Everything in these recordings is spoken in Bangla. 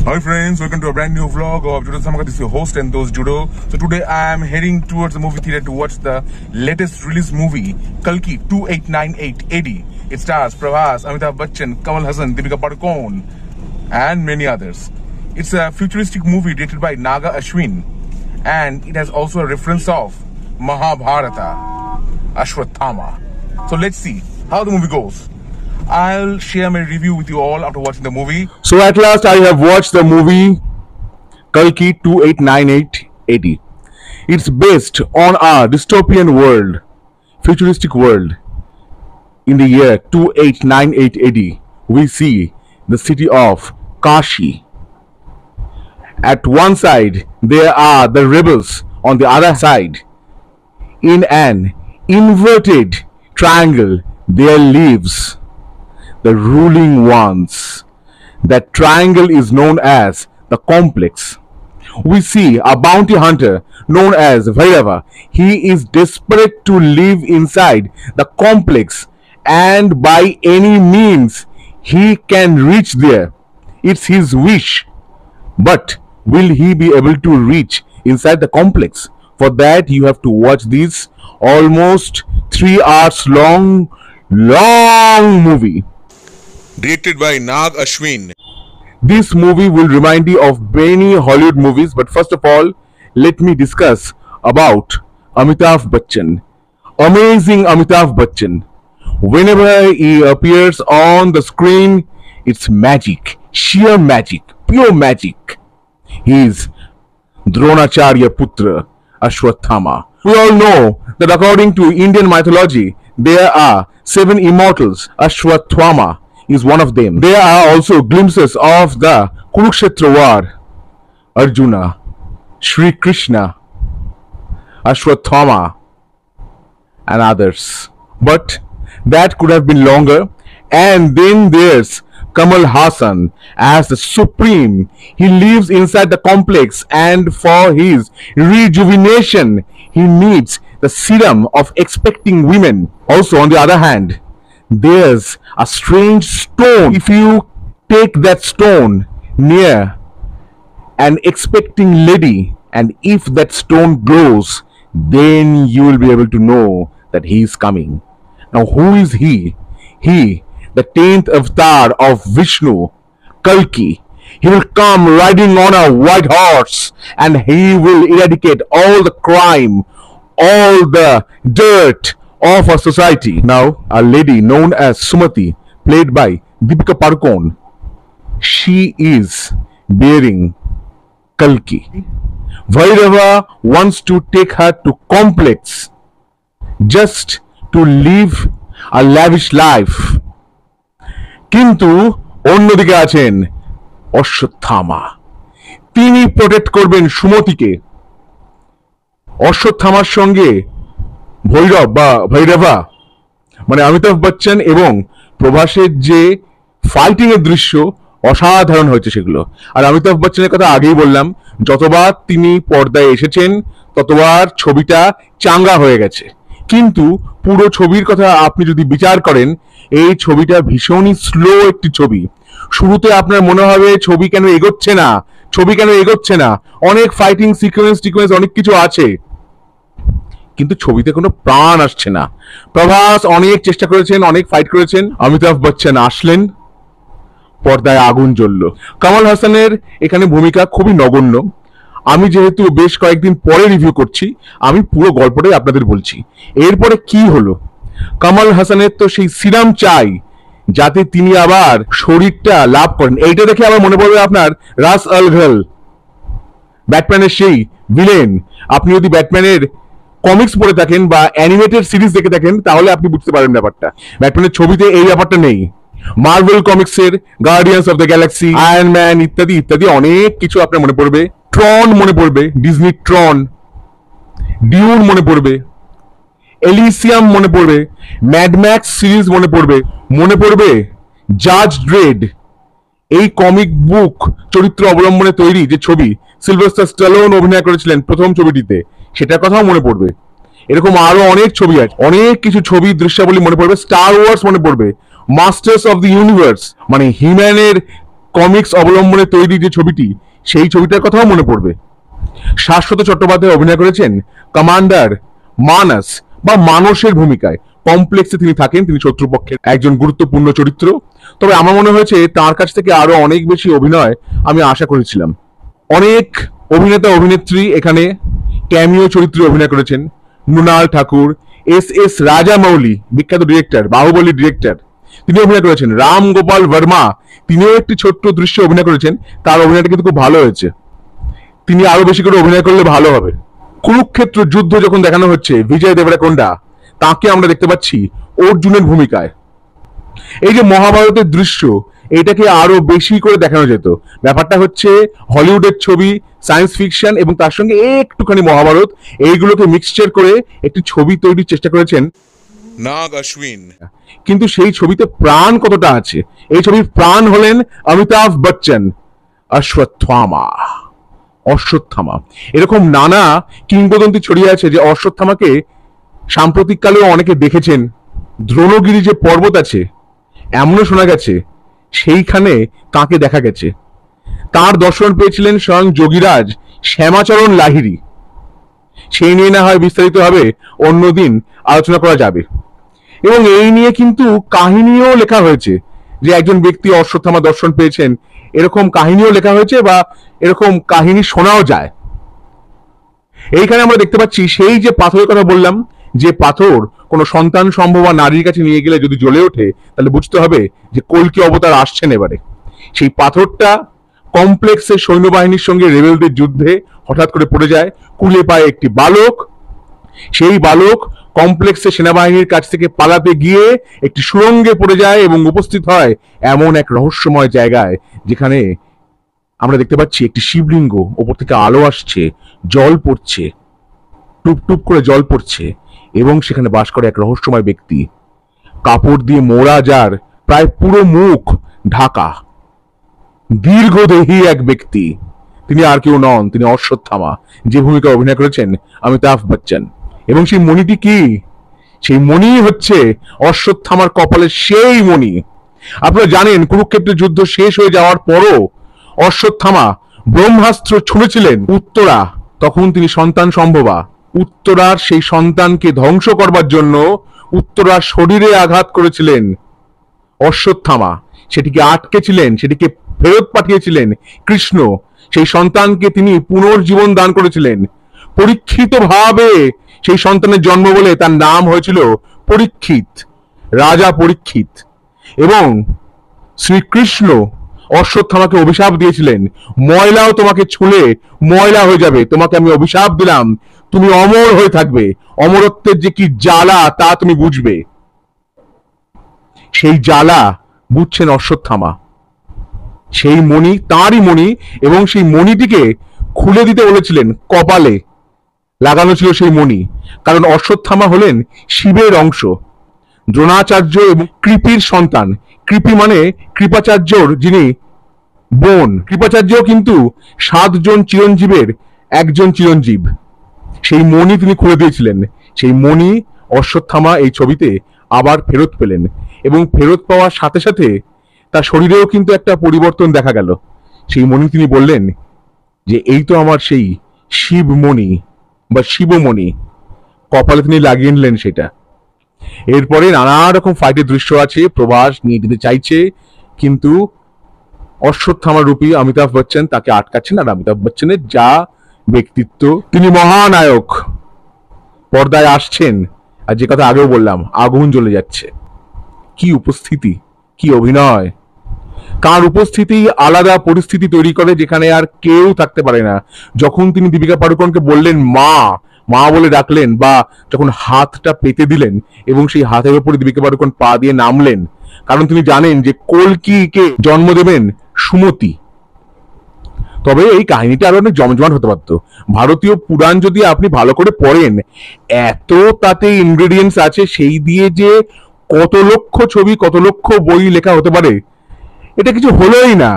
Hi friends, welcome to a brand new vlog of Judo Samaka. This is your host and those Judo. So today I am heading towards the movie theater to watch the latest release movie Kalki 2898 AD. It stars Prabhas, Amitabh Bachchan, Kamal Haasan, Deepika Padukone and many others. It's a futuristic movie directed by Naga Ashwin and it has also a reference of Mahabharata, Ashwatthama. So let's see how the movie goes. I'll share my review with you all after watching the movie. So at last I have watched the movie Kalki 2898 AD. It's based on a dystopian world, futuristic world. In the year 2898 AD, we see the city of Kashi. At one side, there are the rebels. On the other side, in an inverted triangle, there lives the ruling ones. That triangle is known as the complex. We see a bounty hunter known as Bhairava. He is desperate to live inside the complex and by any means he can reach there. It's his wish. But will he be able to reach inside the complex? For that you have to watch this almost 3 hours long movie. Directed by Nag Ashwin. This movie will remind you of many Hollywood movies, but first of all, let me discuss about Amitabh Bachchan. Amazing Amitabh Bachchan. Whenever he appears on the screen, it's magic, sheer magic, pure magic. He is Dronacharya Putra, Ashwatthama. We all know that according to Indian mythology, there are 7 immortals. Ashwatthama is one of them. There are also glimpses of the Kurukshetra war. Arjuna, Shri Krishna, Ashwatthama and others. But that could have been longer. And then there's Kamal Haasan as the supreme. He lives inside the complex and for his rejuvenation he needs the serum of expecting women. Also on the other hand, there's a strange stone. If you take that stone near an expecting lady and if that stone glows, then you will be able to know that he is coming. Now who is he? He, the 10th avatar of Vishnu, Kalki. He will come riding on a white horse and he will eradicate all the crime, all the dirt of our society. Now, a lady known as Sumati, played by Deepika Padukone, she is bearing Kalki. Bhairava wants to take her to complex just to live a lavish life. কিন্তু অন্যদিকে আছেন অশ্বত্থামা। তিনি প্রোটেক্ট করবেন সুমতিকে। অশ্বত্থামার সঙ্গে ভৈরব বা ভৈরবা মানে অমিতাভ বচ্চন এবং প্রভাসের যে ফাইটিং এর দৃশ্য অসাধারণ হয়েছে সেগুলো। আর অমিতাভ বচ্চনের কথা আগেই বললাম, যতবার তিনি পর্দায় এসেছেন ততবার ছবিটা চাঙ্গা হয়ে গেছে। কিন্তু পুরো ছবির কথা আপনি যদি বিচার করেন, এই ছবিটা ভীষণই স্লো একটি ছবি। শুরুতে আপনার মনে হবে ছবি কেন এগোচ্ছে না, অনেক ফাইটিং সিকোয়েন্স অনেক কিছু আছে, কিন্তু ছবিতে কোনো প্রাণ আসছে না। প্রভাস অনেক চেষ্টা করেছেন, অনেক ফাইট করেছেন, অমিতাভ বচ্চন আসলেন, পর্দায় আগুন জ্বলল। কামাল হাসানের এখানে ভূমিকা খুবই নগণ্য। আমি যেহেতু বেশ কয়েকদিন পরে রিভিউ করছি, আমি পুরো গল্পটাই আপনাদের বলছি। এরপরে কি হলো, কামাল হাসানের তো সেই সিরাম চাই যাতে তিনি আবার শরীরটা লাভ করেন। এইটা দেখে আবার মনে পড়বে আপনার রাস আল ঘল, ব্যাটম্যানের সেই ভিলেন। আপনি যদি ব্যাটম্যানের কমিক্স পড়ে থাকেন বা অ্যানিমেটেড সিরিজ দেখে থাকেন তাহলে আপনি বুঝতে পারবেন ব্যাপারটা। ব্যাটম্যানের ছবিতে এই ব্যাপারটা নেই। মার্ভেল কমিক্সের Guardians of the Galaxy, Iron Man ইত্যাদি ইত্যাদি অনেক কিছু আপনার মনে পড়বে। ট্রন মনে পড়বে, ডিজনি ট্রন, ডিউন মনে পড়বে, এলিসিয়াম মনে পড়বে, ম্যাডম্যাক্স সিরিজ মনে পড়বে জাজ ড্রেড, এই কমিক বুক চরিত্র অবলম্বনে তৈরি যে ছবি সিলভেস্টার স্ট্যালোন অভিনয় করেছিলেন প্রথম ছবিটিতে, সেটার কথাও মনে পড়বে। এরকম আরো অনেক ছবি আছে, অনেক কিছু ছবি দৃশ্যাবলী মনে পড়বে। স্টার ওয়ার্স মনে পড়বে, মাস্টার্স অফ দ্য ইউনিভার্স মানে হিম্যানের কমিক্স অবলম্বনে তৈরি যে ছবিটি, সেই ছবিটার কথাও মনে পড়বে। শাশ্বত চট্টোপাধ্যায় অভিনয় করেছেন কমান্ডার মানস বা মানসের ভূমিকায়। কমপ্লেক্সে তিনি থাকেন, তিনি শত্রুপক্ষের একজন গুরুত্বপূর্ণ চরিত্র। তবে আমার মনে হয়েছে তার কাছ থেকে আরো অনেক বেশি অভিনয় আমি আশা করেছিলাম। অনেক অভিনেতা অভিনেত্রী এখানে ক্যামিও চরিত্রে অভিনয় করেছেন। মৃণাল ঠাকুর, এস রাজামৌলি, বিখ্যাত ডিরেক্টর, বাহুবলী ডিরেক্টর, তিনি অভিনয় করেছেন। রাম গোপাল বর্মা, তিনিও একটি ছোট্ট দৃশ্যে অভিনয় করেছেন। তার অভিনয়টা কিন্তু খুব ভালো হয়েছে, তিনি আরো বেশি করে অভিনয় করলে ভালো হবে। কুরুক্ষেত্র যুদ্ধ যখন দেখানো হচ্ছে, বিজয় দেবরাকোন্ডা, তাকে আমরা দেখতে পাচ্ছি অর্জুনের ভূমিকায়। এই যে মহাভারতের দৃশ্য, এটাকে আরো বেশি করে দেখানো যেত। ব্যাপারটা হচ্ছে হলিউডের ছবি, সায়েন্স ফিকশন এবং তার সঙ্গে একটুখানি মহাভারত, এইগুলোকে মিক্সচার করে একটি ছবি তৈরির চেষ্টা করেছেন নাগ অশ্বিন। কিন্তু সেই ছবিতে প্রাণ কতটা আছে? এই ছবির প্রাণ হলেন অমিতাভ বচ্চন। অশ্বত্থামা, এরকম নানা কিংবদন্তি ছড়িয়ে আছে যে অশ্বত্থামাকে সাম্প্রতিককালেও অনেকে দেখেছেন। দ্রোণগিরি যে পর্বত আছে, এমনও শোনা গেছে সেইখানে তাকে দেখা গেছে। তার দর্শন পেয়েছিলেন স্বয়ং যোগীরাজ শ্যামাচরণ লাহিড়ী। সেই নিয়ে না হয় বিস্তারিত ভাবে অন্যদিন আলোচনা করা যাবে। এবং এই নিয়ে কিন্তু কাহিনীও লেখা হয়েছে যে একজন ব্যক্তি অশ্বত্থামা দর্শন পেয়েছেন, এরকম কাহিনীও লেখা হয়েছে বা এরকম কাহিনী শোনাও যায়। এইখানে আমরা দেখতে পাচ্ছি সেই যে পাথরের কথা বললাম, যে পাথর কোনো সন্তান সম্ভবা নারীর কাছে নিয়ে গেলে যদি জ্বলে ওঠে, তাহলে বুঝতে হবে যে কল্কি অবতার আসছেন এবারে। সেই পাথরটা কমপ্লেক্সের সৈন্যবাহিনীর সঙ্গে রেবেলদের যুদ্ধে হঠাৎ করে পড়ে যায়, কুলে পায় একটি বালক। সেই বালক কমপ্লেক্সে সেনাবাহিনীর কাছ থেকে পালাতে গিয়ে একটি সুড়ঙ্গে পড়ে যায় এবং উপস্থিত হয় এমন এক রহস্যময় জায়গায়, যেখানে আমরা দেখতে পাচ্ছি একটি শিবলিঙ্গ, ওপর থেকে আলো আসছে, জল পড়ছে, টুপ টুপ করে জল পড়ছে, এবং সেখানে বাস করে এক রহস্যময় ব্যক্তি, কাপড় দিয়ে মোড়া, যার প্রায় পুরো মুখ ঢাকা, দীর্ঘদেহী এক ব্যক্তি। তিনি আর কেউ নন, তিনি অশ্বত্থামা, যে ভূমিকা অভিনয় করেছেন অমিতাভ বচ্চন। এবং সেই মণিটি কি? সেই মণি হচ্ছে অশ্বত্থামার কপালের সেই মণি। আপনারা জানেন কুরুক্ষেত্রের যুদ্ধ শেষ হয়ে যাওয়ার পরও অশ্বত্থামা ব্রহ্মাস্ত্র ছুঁড়েছিলেন উত্তরা, তখন তিনি সন্তান সম্ভবা। উত্তরার সেই সন্তানকে ধ্বংস করবার জন্য উত্তরার শরীরে আঘাত করেছিলেন অশ্বত্থামা, সেটিকে আটকেছিলেন, সেটিকে ফেরত পাঠিয়েছিলেন কৃষ্ণ। সেই সন্তানকে তিনি পুনর্জীবন দান করেছিলেন পরীক্ষিত ভাবে। সেই সন্তানের জন্ম বলে তার নাম হয়েছিল পরীক্ষিত, রাজা পরীক্ষিত। এবং শ্রীকৃষ্ণ অশ্বত্থামাকে অভিশাপ দিয়েছিলেন, ময়লাও তোমাকে ছুঁলে ময়লা হয়ে যাবে, তোমাকে আমি অভিশাপ দিলাম, তুমি অমর হয়ে থাকবে, অমরত্বের যে কি জ্বালা তা তুমি বুঝবে। সেই জ্বালা বুঝছেন অশ্বত্থামা। সেই মণি তাঁরই মণি, এবং সেই মণিটিকে খুলে দিতে বলেছিলেন, কপালে লাগানো ছিল সেই মণি। কারণ অশ্বত্থামা হলেন শিবের অংশ, দ্রোণাচার্য এবং কৃপির সন্তান। কৃপি মানে কৃপাচার্যর যিনি বোন। কৃপাচার্য কিন্তু 7 জন চিরঞ্জীবের একজন চিরঞ্জীব। সেই মণি তিনি খুলে দিয়েছিলেন। সেই মণি অশ্বত্থামা এই ছবিতে আবার ফেরত পেলেন, এবং ফেরত পাওয়ার সাথে সাথে তার শরীরেও কিন্তু একটা পরিবর্তন দেখা গেল। সেই মণি তিনি বললেন যে এই তো আমার সেই শিবমণি বা শিবমণি, কপালে তিনি লাগিয়ে নিলেন সেটা। এরপরে নানা রকম ফাইটের দৃশ্য আছে, প্রভাস নিয়ে যেতে চাইছে, কিন্তু অশ্বত্থামা রূপী অমিতাভ বচ্চন তাকে আটকাচ্ছেন। আর অমিতাভ বচ্চনের যা ব্যক্তিত্ব, তিনি মহানায়ক, পর্দায় আসছেন, আর যে কথা আগেও বললাম, আগুন জ্বলে যাচ্ছে। কি উপস্থিতি, কি অভিনয়! তার উপস্থিতি আলাদা পরিস্থিতি তৈরি করে যেখানে আর কেউ থাকতে পারে না। যখন তিনি দীপিকা পাড়ুকোনকে বললেন মা, মা বলে ডাকলেন, বা যখন হাতটা পেতে দিলেন এবং সেই হাতের উপরে দীপিকা পাড়ুকোন পা দিয়ে নামলেন, কারণ তিনি জানেন যে কল্কিকে জন্ম দেবেন সুমতি। তবে এই কাহিনীটা আরো অনেক জমজমাট হতে পারতো। ভারতীয় পুরাণ যদি আপনি ভালো করে পড়েন, এত তাতে ইনগ্রেডিয়েন্টস আছে, সেই দিয়ে যে কত লক্ষ ছবি, কত লক্ষ বই লেখা হতে পারে, এটা কিছু হলোই না।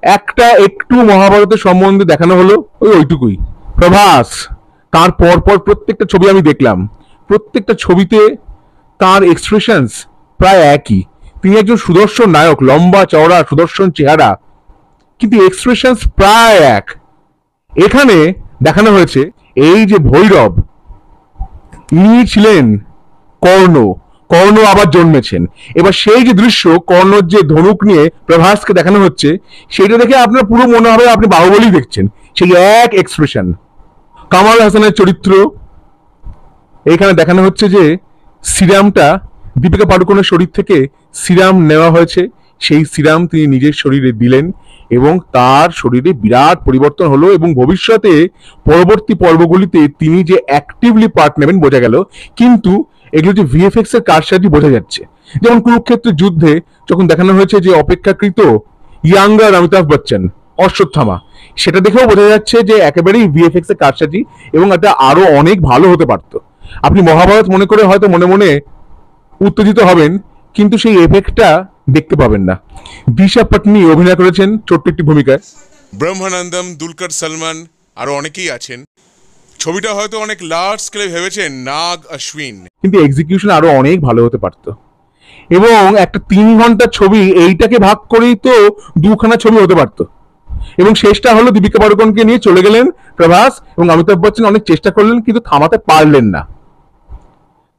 একটা একটু মহাভারতের সম্বন্ধে দেখানো হলো, ওইটুকুই। প্রভাস, তার পরপর প্রত্যেকটা ছবি আমি দেখলাম, প্রত্যেকটা ছবিতে তার এক্সপ্রেশনস প্রায় একই। তিনি একজন সুদর্শন নায়ক, লম্বা চওড়া সুদর্শন চেহারা, কিন্তু এক্সপ্রেশন প্রায় এক। এখানে দেখানো হয়েছে এই যে ভৈরব, ইনি ছিলেন কর্ণ, কর্ণ আবার জন্মেছেন। এবার সেই যে দৃশ্য, কর্ণর যে ধনুক নিয়ে প্রভাসকে দেখানো হচ্ছে, সেটা দেখে আপনার পুরো মনে হবে আপনি বাহুবলী দেখছেন, সেই এক এক্সপ্রেশন। কামাল হাসানের চরিত্র, এখানে দেখানো হচ্ছে যে সিরামটা দীপিকা পাডুকোনের শরীর থেকে সিরাম নেওয়া হয়েছে, সেই সিরাম তিনি নিজের শরীরে দিলেন এবং তার শরীরে বিরাট পরিবর্তন হলো এবং ভবিষ্যতে পরবর্তী পর্বগুলিতে তিনি যে অ্যাক্টিভলি পার্ট নেবেন বোঝা গেল। কিন্তু এগুলো যে ভিএফএক্স এর কারসাজি বোঝা যাচ্ছে। যেমন কুরুক্ষেত্রের যুদ্ধে যখন দেখানো হয়েছে যে অপেক্ষাকৃত ইয়াঙ্গার অমিতাভ বচ্চন, অশ্বত্থামা, সেটা দেখেও বোঝা যাচ্ছে যে একেবারেই ভিএফএক্স এর কারসাজি এবং এটা আরো অনেক ভালো হতে পারত। আপনি মহাভারত মনে করে হয়তো মনে মনে উত্তেজিত হবেন, কিন্তু সেই এফেক্টটা দেখতে পাবেন না। দিশা পাটনি অভিনয় করেছেন ছোট্ট একটি ভূমিকায়। ব্রহ্মানন্দম, দুলকর সালমান, আরো অনেকেই আছেন। ছবিটা হয়তো অনেক লার্জ স্কেলে ভেবেছেন নাগ অশ্বিন, কিন্তু এক্সিকিউশন আরো অনেক ভালো হতে পারত। এবং একটা 3 ঘন্টার ছবি, এইটাকে ভাগ করেই তো 2খানা ছবি হতে পারতো। এবং শেষটা হলো দীপিকা পাডুকোনকে নিয়ে চলে গেলেন প্রভাস এবং অমিতাভ বচ্চন অনেক চেষ্টা করলেন কিন্তু থামাতে পারলেন না।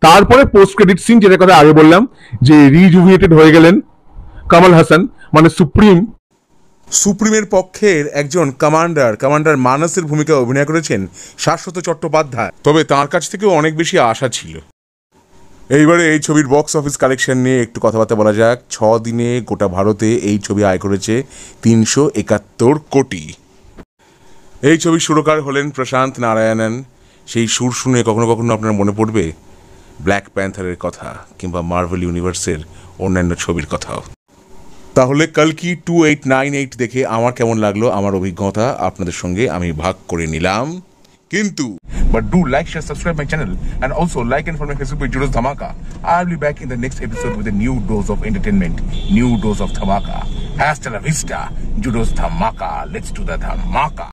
তারপরে পোস্ট ক্রেডিট সিন, যেটা কথা আগে বললাম, যে রিজুভিনেটেড হয়ে গেলেন কামাল হাসান, মানে সুপ্রিমের পক্ষের একজন কমান্ডার মানসের ভূমিকায় অভিনয় করেছেন শাশ্বত চট্টোপাধ্যায়। তবে তার কাছ থেকেও অনেক বেশি আশা ছিল। এইবারে এই ছবির বক্স অফিস কালেকশন নিয়ে একটু কথাবার্তা বলা যাক। 6 দিনে গোটা ভারতে এই ছবি আয় করেছে 371 কোটি। এই ছবির সুরকার হলেন প্রশান্ত নারায়ণন। সেই সুর শুনে কখনো কখনো আপনার মনে পড়বে ব্ল্যাক প্যান্থারের কথা কিংবা মার্ভেল ইউনিভার্সের অন্যান্য ছবির কথাও। তাহলে কালকি 2898 দেখে আমার কেমন লাগলো, আমার অভিজ্ঞতা আপনাদের সঙ্গে আমি ভাগ করে নিলাম। কিন্তু But do like, share, subscribe my channel and also like and follow my Facebook page Judos Dhamaka. I'll be back in the next episode with a new dose of entertainment, new dose of Dhamaka. Hasta la vista, Judos Dhamaka. Let's do the Dhamaka.